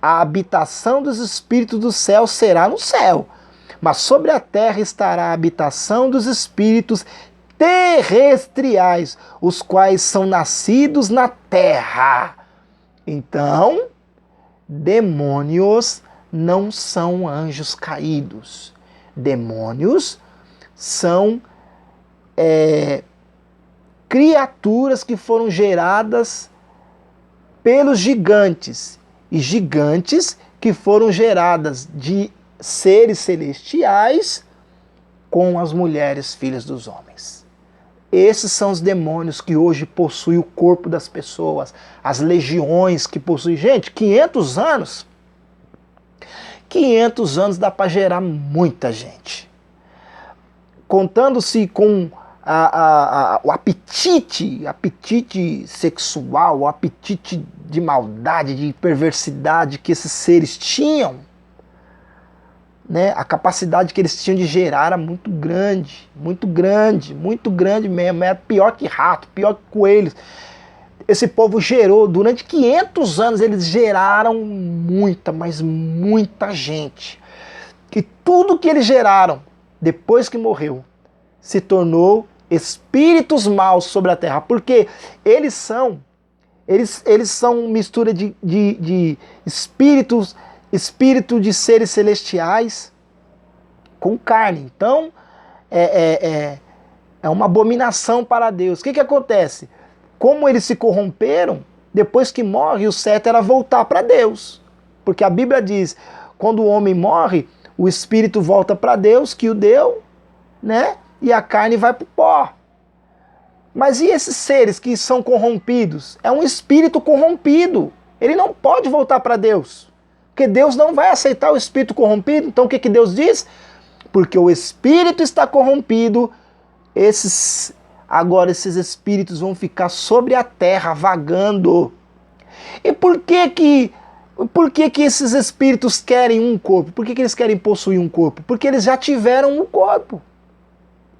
A habitação dos espíritos do céu será no céu, mas sobre a terra estará a habitação dos espíritos terrestriais, os quais são nascidos na terra. Então, demônios não são anjos caídos. Demônios são criaturas que foram geradas pelos gigantes, e gigantes que foram geradas de seres celestiais com as mulheres filhas dos homens. Esses são os demônios que hoje possuem o corpo das pessoas, as legiões que possuem. Gente, 500 anos? 500 anos dá para gerar muita gente. Contando-se com o apetite sexual, o apetite de maldade, de perversidade que esses seres tinham, né? A capacidade que eles tinham de gerar era muito grande mesmo. Era pior que rato, pior que coelhos. Esse povo gerou, durante 500 anos, eles geraram muita, mas muita gente. E tudo que eles geraram, depois que morreu, se tornou espíritos maus sobre a terra. Porque eles são mistura de espíritos, espírito de seres celestiais com carne. Então, é uma abominação para Deus. O que acontece? Como eles se corromperam, depois que morre, o certo era voltar para Deus. Porque a Bíblia diz, quando o homem morre, o espírito volta para Deus, que o deu, né? E a carne vai para o pó. Mas e esses seres que são corrompidos? É um espírito corrompido. Ele não pode voltar para Deus. Porque Deus não vai aceitar o espírito corrompido. Então o que Deus diz? Porque o espírito está corrompido, agora esses espíritos vão ficar sobre a terra vagando. E por que esses espíritos querem um corpo? Por que eles querem possuir um corpo? Porque eles já tiveram um corpo.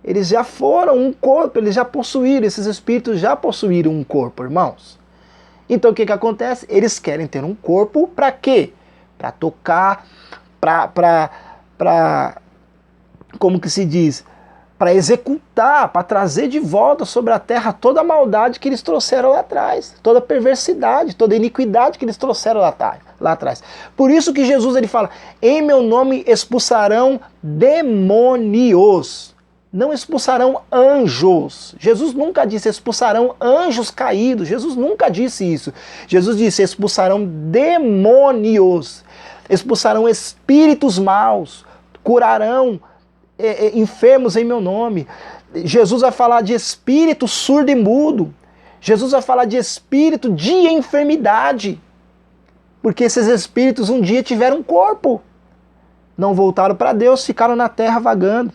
Eles já foram um corpo, eles já possuíram, esses espíritos já possuíram um corpo, irmãos. Então o que acontece? Eles querem ter um corpo para quê? Para tocar, como que se diz? Para executar, para trazer de volta sobre a terra toda a maldade que eles trouxeram lá atrás, toda a perversidade, toda a iniquidade que eles trouxeram lá atrás. Por isso que Jesus ele fala, em meu nome expulsarão demônios, não expulsarão anjos. Jesus nunca disse expulsarão anjos caídos, Jesus nunca disse isso. Jesus disse expulsarão demônios, expulsarão espíritos maus, curarão enfermos em meu nome. Jesus vai falar de espírito surdo e mudo. Jesus vai falar de espírito de enfermidade. Porque esses espíritos um dia tiveram um corpo. Não voltaram para Deus, ficaram na terra vagando.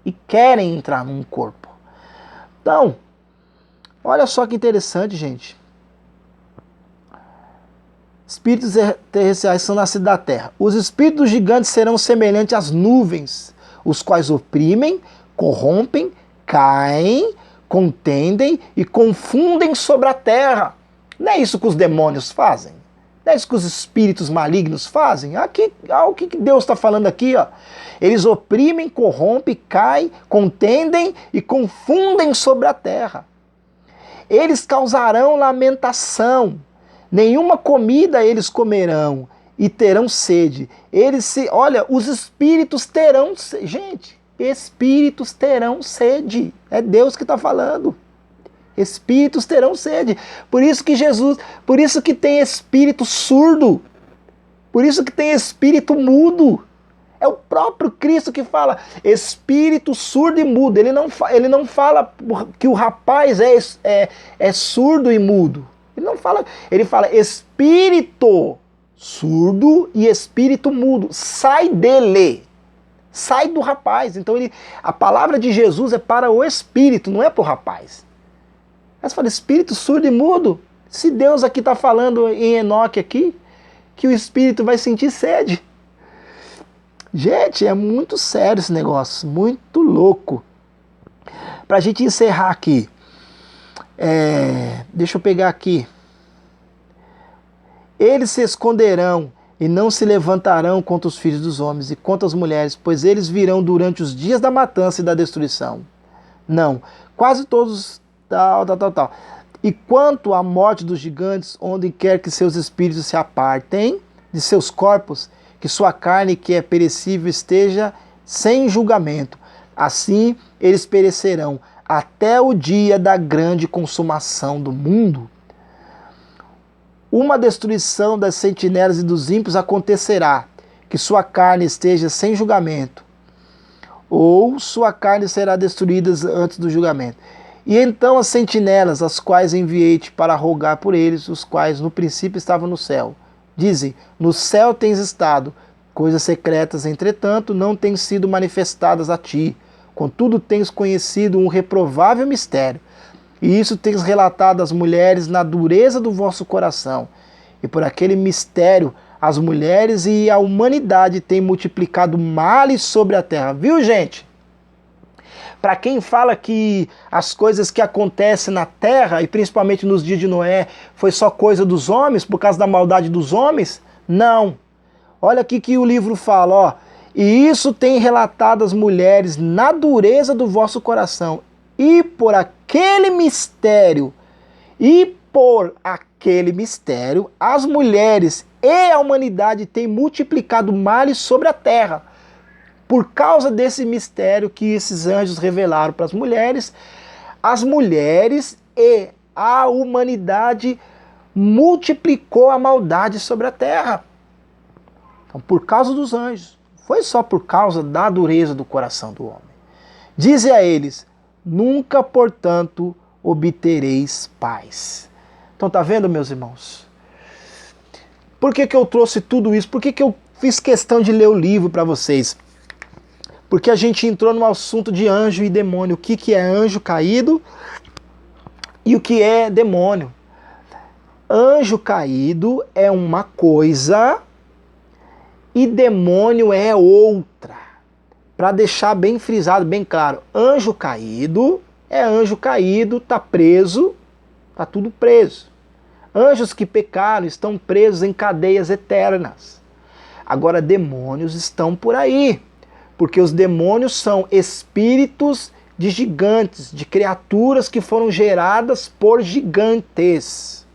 E querem entrar num corpo. Então, olha só que interessante, gente. Espíritos terrestriais são nascidos da terra. Os espíritos gigantes serão semelhantes às nuvens, os quais oprimem, corrompem, caem, contendem e confundem sobre a terra. Não é isso que os demônios fazem? Não é isso que os espíritos malignos fazem? O que Deus está falando aqui? Ó. Eles oprimem, corrompem, caem, contendem e confundem sobre a terra. Eles causarão lamentação, nenhuma comida eles comerão, e terão sede. Olha, os espíritos terão sede. Gente, espíritos terão sede. É Deus que está falando. Espíritos terão sede. Por isso que tem espírito surdo. Por isso que tem espírito mudo. É o próprio Cristo que fala espírito surdo e mudo. Ele não fala que o rapaz é surdo e mudo. Ele não fala, ele fala espírito surdo e espírito mudo, sai dele, sai do rapaz. Então a palavra de Jesus é para o espírito, não é para o rapaz. Mas fala espírito surdo e mudo. Se Deus aqui está falando em Enoque aqui, que o espírito vai sentir sede. Gente, é muito sério esse negócio, muito louco. Para a gente encerrar aqui, deixa eu pegar aqui. Eles se esconderão e não se levantarão contra os filhos dos homens e contra as mulheres, pois eles virão durante os dias da matança e da destruição. Não, quase todos, tal. E quanto à morte dos gigantes, onde quer que seus espíritos se apartem de seus corpos, que sua carne, que é perecível, esteja sem julgamento. Assim eles perecerão até o dia da grande consumação do mundo. Uma destruição das sentinelas e dos ímpios acontecerá, que sua carne esteja sem julgamento, ou sua carne será destruída antes do julgamento. E então as sentinelas, as quais enviei-te para rogar por eles, os quais no princípio estavam no céu, dizem, no céu tens estado, coisas secretas, entretanto, não têm sido manifestadas a ti, contudo tens conhecido um reprovável mistério, e isso tens relatado às mulheres na dureza do vosso coração. E por aquele mistério, as mulheres e a humanidade têm multiplicado males sobre a terra. Viu, gente? Para quem fala que as coisas que acontecem na terra, e principalmente nos dias de Noé, foi só coisa dos homens, por causa da maldade dos homens, não. Olha aqui que o livro fala, ó. E isso tem relatado às mulheres na dureza do vosso coração. E por aquele mistério, as mulheres e a humanidade têm multiplicado males sobre a terra. Por causa desse mistério que esses anjos revelaram para as mulheres e a humanidade multiplicou a maldade sobre a terra. Então, por causa dos anjos, foi só por causa da dureza do coração do homem. Dize a eles, nunca, portanto, obtereis paz. Então, tá vendo, meus irmãos? Por que eu trouxe tudo isso? Por que eu fiz questão de ler o livro para vocês? Porque a gente entrou no assunto de anjo e demônio. O que é anjo caído e o que é demônio. Anjo caído é uma coisa e demônio é outra. Para deixar bem frisado, bem claro. Anjo caído é anjo caído, tá preso, tá tudo preso. Anjos que pecaram estão presos em cadeias eternas. Agora demônios estão por aí. Porque os demônios são espíritos de gigantes, de criaturas que foram geradas por gigantes,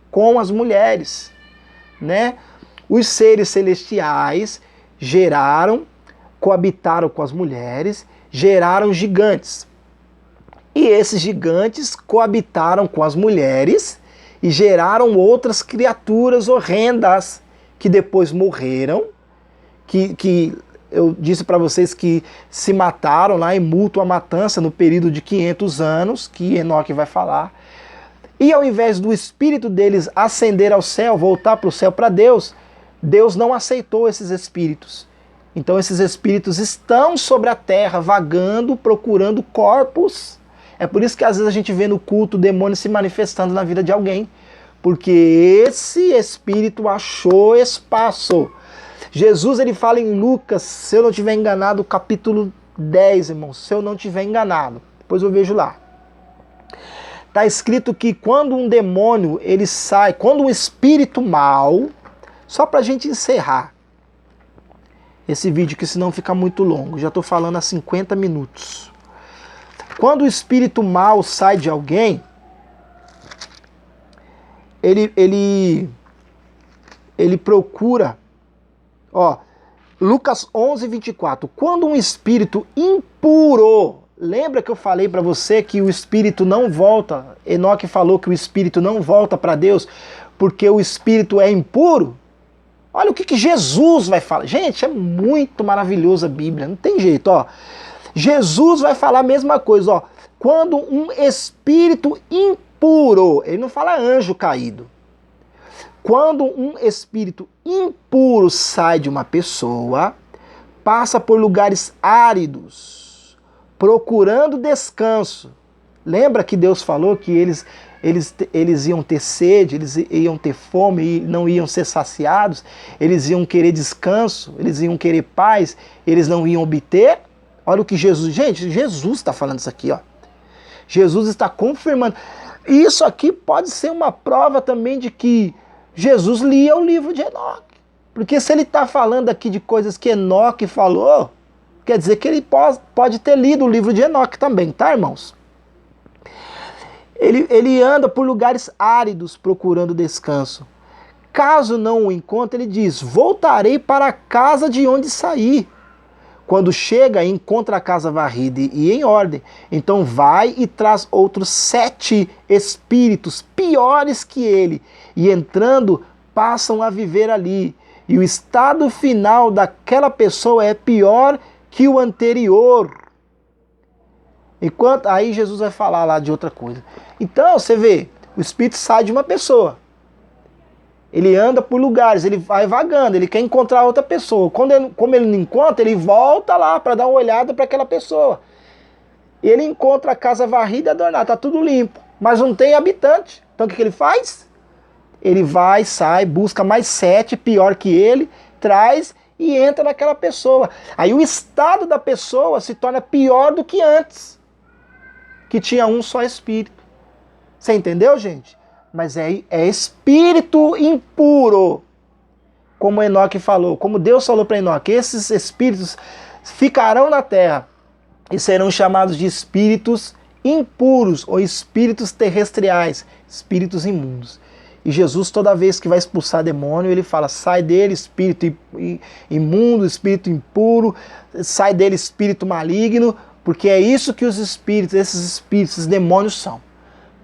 com as mulheres, né? Os seres celestiais coabitaram com as mulheres, geraram gigantes. E esses gigantes coabitaram com as mulheres e geraram outras criaturas horrendas que depois morreram, que eu disse para vocês que se mataram lá em mútua matança no período de 500 anos, que Enoque vai falar. E ao invés do espírito deles ascender ao céu, voltar para o céu para Deus, Deus não aceitou esses espíritos. Então esses espíritos estão sobre a terra, vagando, procurando corpos. É por isso que às vezes a gente vê no culto o demônio se manifestando na vida de alguém. Porque esse espírito achou espaço. Jesus, ele fala em Lucas, se eu não estiver enganado, capítulo 10, irmãos, se eu não estiver enganado, depois eu vejo lá. Está escrito que quando um demônio, ele sai, quando um espírito mau, só para a gente encerrar esse vídeo, que senão fica muito longo, já estou falando há 50 minutos. Quando o espírito mau sai de alguém, ele procura... Ó, Lucas 11, 24. Quando um espírito impuro... Lembra que eu falei para você que o espírito não volta? Enoque falou que o espírito não volta para Deus porque o espírito é impuro? Olha o que Jesus vai falar. Gente, é muito maravilhosa a Bíblia. Não tem jeito, ó. Jesus vai falar a mesma coisa, ó. Quando um espírito impuro... Ele não fala anjo caído. Quando um espírito impuro sai de uma pessoa, passa por lugares áridos, procurando descanso. Lembra que Deus falou que eles iam ter sede, eles iam ter fome e não iam ser saciados, eles iam querer descanso, eles iam querer paz, eles não iam obter? Olha o que Jesus... Gente, Jesus está falando isso aqui, ó. Jesus está confirmando. Isso aqui pode ser uma prova também de que Jesus lia o livro de Enoque. Porque se ele está falando aqui de coisas que Enoque falou, quer dizer que ele pode ter lido o livro de Enoque também, tá, irmãos? Ele anda por lugares áridos procurando descanso. Caso não o encontre, ele diz, voltarei para a casa de onde saí. Quando chega, encontra a casa varrida e em ordem. Então vai e traz outros 7 espíritos piores que ele. E entrando, passam a viver ali. E o estado final daquela pessoa é pior que o anterior. Enquanto aí Jesus vai falar lá de outra coisa. Então você vê, o espírito sai de uma pessoa. Ele anda por lugares, ele vai vagando, ele quer encontrar outra pessoa. Como ele não encontra, ele volta lá para dar uma olhada para aquela pessoa. Ele encontra a casa varrida e adornada, está tudo limpo, mas não tem habitante. Então o que ele faz? Ele vai, sai, busca mais 7, pior que ele, traz e entra naquela pessoa. Aí o estado da pessoa se torna pior do que antes, que tinha um só espírito. Você entendeu, gente? Mas é espírito impuro. Como Enoque falou, como Deus falou para Enoque, esses espíritos ficarão na terra e serão chamados de espíritos impuros ou espíritos terrestriais, espíritos imundos. E Jesus, toda vez que vai expulsar demônio, ele fala, sai dele espírito imundo, espírito impuro, sai dele espírito maligno, porque é isso que os espíritos, esses demônios são.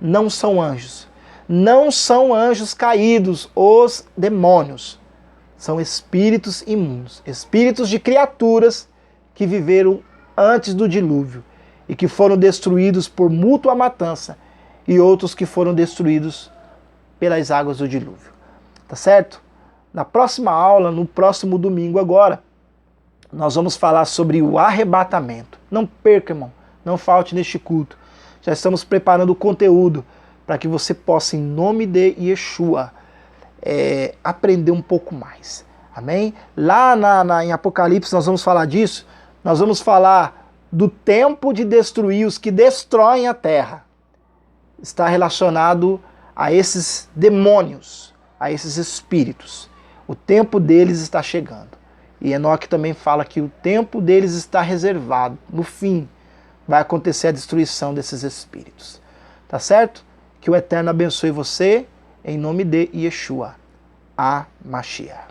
Não são anjos. Não são anjos caídos, os demônios. São espíritos imundos, espíritos de criaturas que viveram antes do dilúvio e que foram destruídos por mútua matança, e outros que foram destruídos pelas águas do dilúvio. Tá certo? Na próxima aula, no próximo domingo agora, nós vamos falar sobre o arrebatamento. Não perca, irmão, não falte neste culto. Já estamos preparando o conteúdo para que você possa, em nome de Yeshua, aprender um pouco mais. Amém? Lá em Apocalipse nós vamos falar disso. Nós vamos falar do tempo de destruir os que destroem a terra. Está relacionado a esses demônios, a esses espíritos. O tempo deles está chegando. E Enoque também fala que o tempo deles está reservado. No fim, vai acontecer a destruição desses espíritos. Tá certo? Que o Eterno abençoe você, em nome de Yeshua, a Mashiach.